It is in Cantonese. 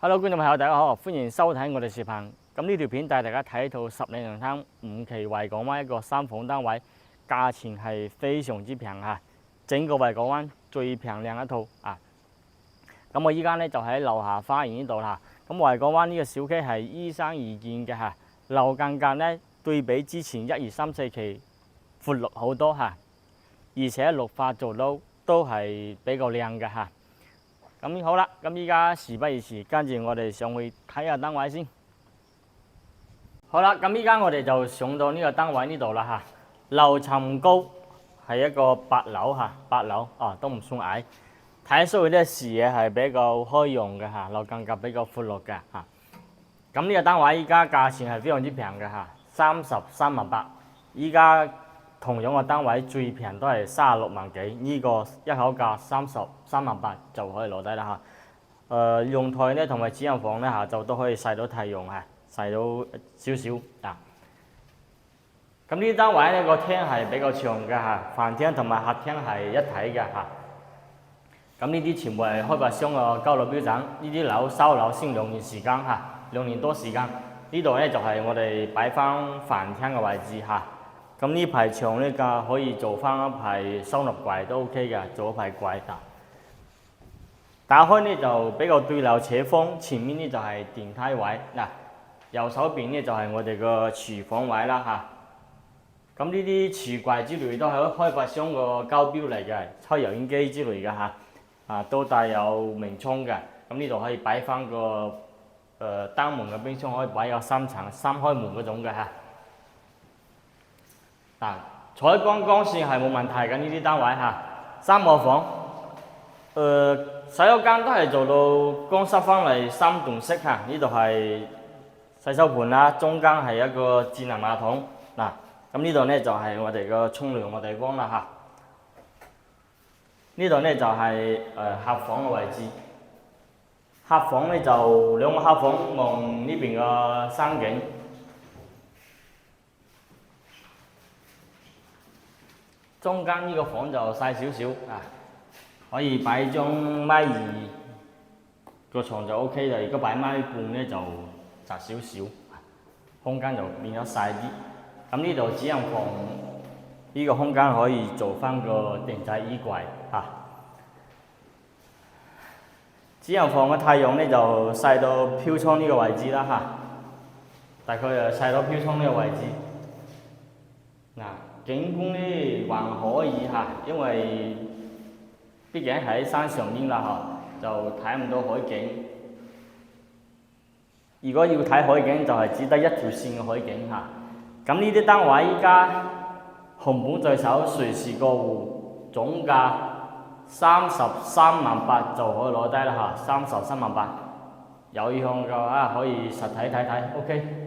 Hello， 觀眾朋友，大家好，歡迎收睇我哋視頻。咁呢條片帶大家睇一套10零洋灘5期維港灣一個3房單位，價錢係非常之平嚇，整個維港灣最平靚一套啊！咁我依家咧就喺樓下花園呢度啦。咁維港灣呢個小區係依山而建嘅嚇，樓間隔咧對比之前1、2、3、4期闊落好多嚇，而且綠化做到都係比較靚嘅嚇。咁好啦，咁依家事不宜遲，跟住我哋上去睇下單位先。好啦，咁依家我哋就上到呢個單位呢度啦嚇。樓層高係一個8樓嚇，8樓哦都唔算矮。睇出去啲視野係比較開揚嘅嚇，樓間隔比較闊落嘅嚇。咁呢個單位依家價錢係非常之平嘅嚇，33萬8。依家同樣嘅單位最平都係36萬幾，呢個一口價33萬8就可以攞低啦嚇。陽台咧同埋主人房咧下晝都可以曬到太陽嚇，曬到少少啊。咁呢啲單位咧個廳係比較長嘅嚇，飯廳同埋客廳係一體嘅嚇。咁呢啲全部係開發商嘅交樓標準，呢啲樓收樓先2年時間嚇，2年多時間。呢度咧就係我哋擺翻飯廳嘅位置嚇。咁呢排牆呢個可以做翻一排收納櫃都 OK 嘅，做一排櫃啊。打開呢就比較對流斜風，前面呢就係電梯位嗱，右手邊呢就係我哋個廚房位啦嚇。咁呢啲櫥櫃之類都係開發商個交標嚟嘅，抽油煙機之類嘅嚇，都帶有明窗嘅。咁呢度可以擺翻個單門嘅冰箱，可以擺有3層3開門嗰種嘅嚇。採光線係冇問題嘅，呢啲單位嚇，3個房，洗手間都係做到乾濕翻嚟3段式嚇，呢度係洗手盆啦，中間係一個智能馬桶嗱，咁呢度咧就係我哋個沖涼嘅地方啦嚇，呢度咧就係客房嘅位置，客房咧就2個客房望呢邊嘅山景。中間呢個房就細少少啊，可以擺張1.2米個床就 OK 啦。如果擺1.5米咧就窄少少，空間就變咗細啲。咁呢度主人房呢個空間可以做翻個定制衣櫃嚇。主人房嘅太陽咧就曬到飄窗呢個位置啦嚇，大概就曬到飄窗呢個位置嗱。景觀咧還可以嚇，因為畢竟喺山上邊啦嚇，就睇唔到海景。如果要睇海景，就係只得一條線嘅海景嚇。咁呢啲單位依家紅本在手，隨時過戶，總價33萬8就可以攞低啦嚇，33萬8。有意向嘅話可以實體睇睇 ，OK。